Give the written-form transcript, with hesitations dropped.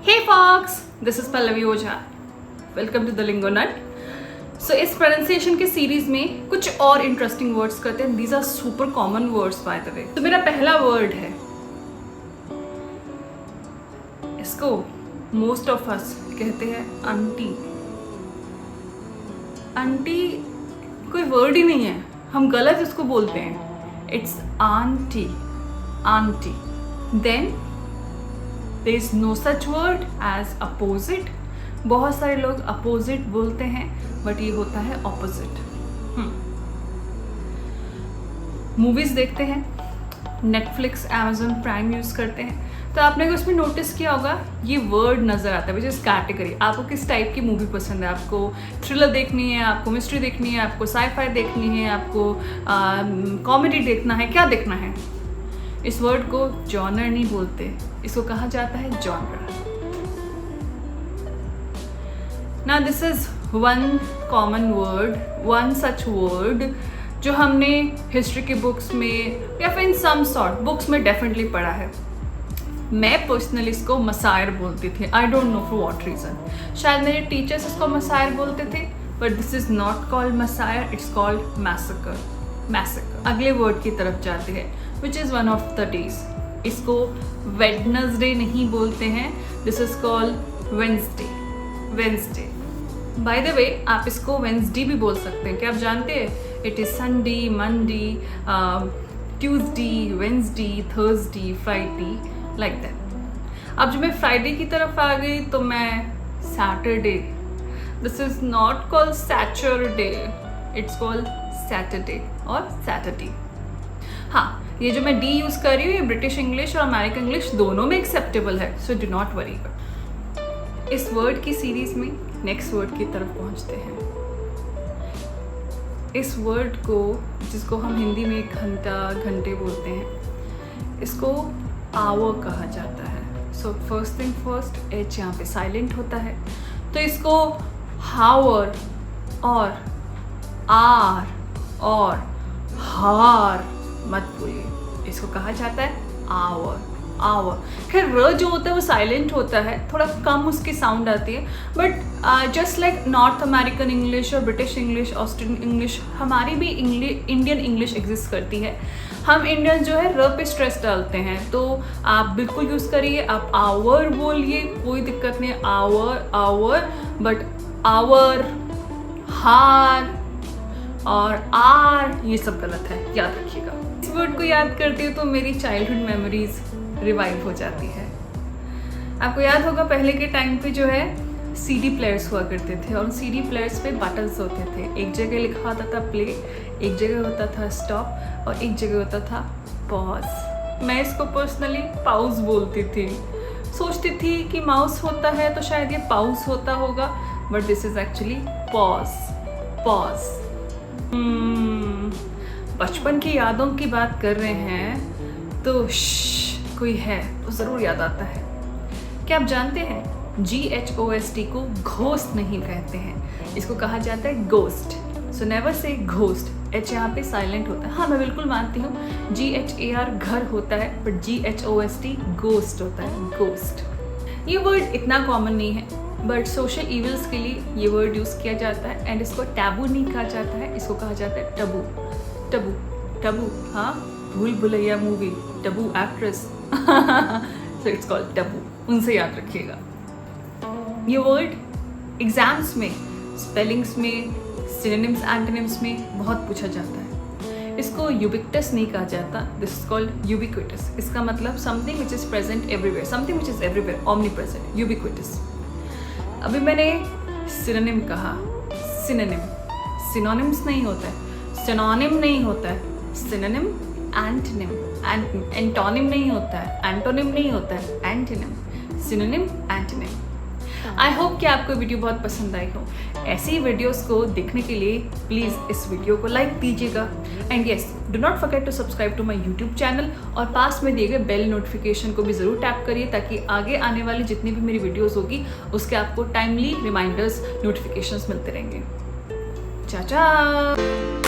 Hey folks, this is Pallavi Oja. Welcome to the Lingo Nut. So इस pronunciation के series में कुछ और इंटरेस्टिंग वर्ड्स करते हैं. These are super common words by the way. तो मेरा पहला वर्ड है, इसको most of us कहते हैं आंटी. आंटी कोई वर्ड ही नहीं है, हम गलत इसको बोलते हैं. It's auntie, auntie. Then there is no such word as opposite. बहुत सारे लोग opposite बोलते हैं बट ये होता है opposite. मूवीज देखते हैं, नेटफ्लिक्स, Amazon प्राइम यूज़ करते हैं तो आपने अगर उसमें नोटिस किया होगा ये वर्ड नज़र आता है विच इज़ कैटेगरी. आपको किस टाइप की मूवी पसंद है, आपको थ्रिलर देखनी है, आपको मिस्ट्री देखनी है, आपको साई-फाई देखनी है, आपको कॉमेडी देखना है, क्या देखना है. इस वर्ड को जॉनर नहीं बोलते, इसको कहा जाता है जॉनर. ना this is one common word, one such word जो हमने हिस्ट्री की बुक्स में या फिर इन सम सॉर्ट बुक्स में डेफिनेटली पढ़ा है. मैं पर्सनली इसको मसायर बोलती थी. I don't know for what reason. शायद मेरे टीचर्स इसको मसायर बोलते थे but this is not called मसायर, इट्स कॉल्ड मैसेकर. मैसेकर. अगले वर्ड की तरफ जाते हैं which is one of the days. इसको वेडनेसडे नहीं बोलते हैं, this is called Wednesday. Wednesday. By the way आप इसको वेंसडे भी बोल सकते हैं. क्या आप जानते हैं? It is Sunday, Monday, Tuesday, Wednesday, Thursday, Friday, like that. अब जब मैं फ्राइडे की तरफ आ गई तो मैं Saturday. This is not called Saturday, it's called Saturday और सैटरडे. हाँ, ये जो मैं डी यूज़ कर रही हूँ ये ब्रिटिश इंग्लिश और अमेरिकन इंग्लिश दोनों में एक्सेप्टेबल है, सो डू नॉट वरी. इस वर्ड की सीरीज में नेक्स्ट वर्ड की तरफ पहुँचते हैं. इस वर्ड को जिसको हम हिंदी में घंटा, घंटे बोलते हैं, इसको आवर कहा जाता है. So first thing first, H यहाँ पे साइलेंट होता है तो इसको हावर और आर और हार मत बोलिए, इसको कहा जाता है आवर. आवर. खैर र जो होता है वो साइलेंट होता है, थोड़ा कम उसकी साउंड आती है but just like north American English और ब्रिटिश इंग्लिश, ऑस्ट्रेलियन इंग्लिश, हमारी भी इंडियन इंग्लिश एग्जिस्ट करती है. हम इंडियन जो है र पे स्ट्रेस डालते हैं तो आप बिल्कुल यूज़ करिए, आप आवर बोलिए, कोई दिक्कत नहीं. आवर आवर बट आवर, हार और आर ये सब गलत है, याद रखिएगा. इस वर्ड को याद करती हूँ तो मेरी चाइल्डहुड मेमोरीज रिवाइव हो जाती है. आपको याद होगा पहले के टाइम पे जो है सीडी प्लेयर्स हुआ करते थे और सीडी प्लेयर्स पे बटन्स होते थे. एक जगह लिखा होता था प्ले, एक जगह होता था स्टॉप और एक जगह होता था पॉज. मैं इसको पर्सनली पाउज बोलती थी. सोचती थी कि माउस होता है तो शायद ये पाउज होता होगा but this is actually pause. Pause. बचपन की यादों की बात कर रहे हैं तो कोई है तो ज़रूर याद आता है. क्या आप जानते हैं GHOST को घोस्ट नहीं कहते हैं, इसको कहा जाता है ghost. So never say ghost. H यहाँ पे साइलेंट होता है. हाँ, मैं बिल्कुल मानती हूँ GHAR घर होता है बट GHOST गोस्ट होता है. गोस्ट. ये वर्ड इतना कॉमन नहीं है बट सोशल इवल्स के लिए ये वर्ड यूज़ किया जाता है एंड इसको टैबू नहीं कहा जाता है, इसको कहा जाता है टबू. टबू. टबू. हाँ, भूल Bhulaiyaa movie, Tabu actress. So it's called Tabu. उनसे याद रखिएगा. ये वर्ड एग्जाम्स में, स्पेलिंग्स में, सिनोनिम्स, एंटोनिम्स में बहुत पूछा जाता है. इसको यूबिक्टस नहीं कहा जाता, दिस इज कॉल्ड यूबिक्विटस. इसका मतलब something which is present everywhere, something which is everywhere, omni present, ubiquitous. अभी मैंने सिनोनिम कहा. सिनोनिम. सिनोनिम्स नहीं होता है, सिनोनिम नहीं होता है, सिनोनिम. एंटोनिम. एंटोनिम नहीं होता है, एंटोनिम नहीं होता है, antonym. Synonym, antonym. I hope कि आपको वीडियो बहुत पसंद आई हो. ऐसी वीडियोस को देखने के लिए प्लीज़ इस वीडियो को लाइक दीजिएगा and yes, do not forget to subscribe to my YouTube channel और पास में दिए गए बेल नोटिफिकेशन को भी ज़रूर टैप करिए ताकि आगे आने वाली जितनी भी मेरी वीडियोस होगी उसके आपको टाइमली रिमाइंडर्स, नोटिफिकेशंस मिलते रहेंगे. चाचा.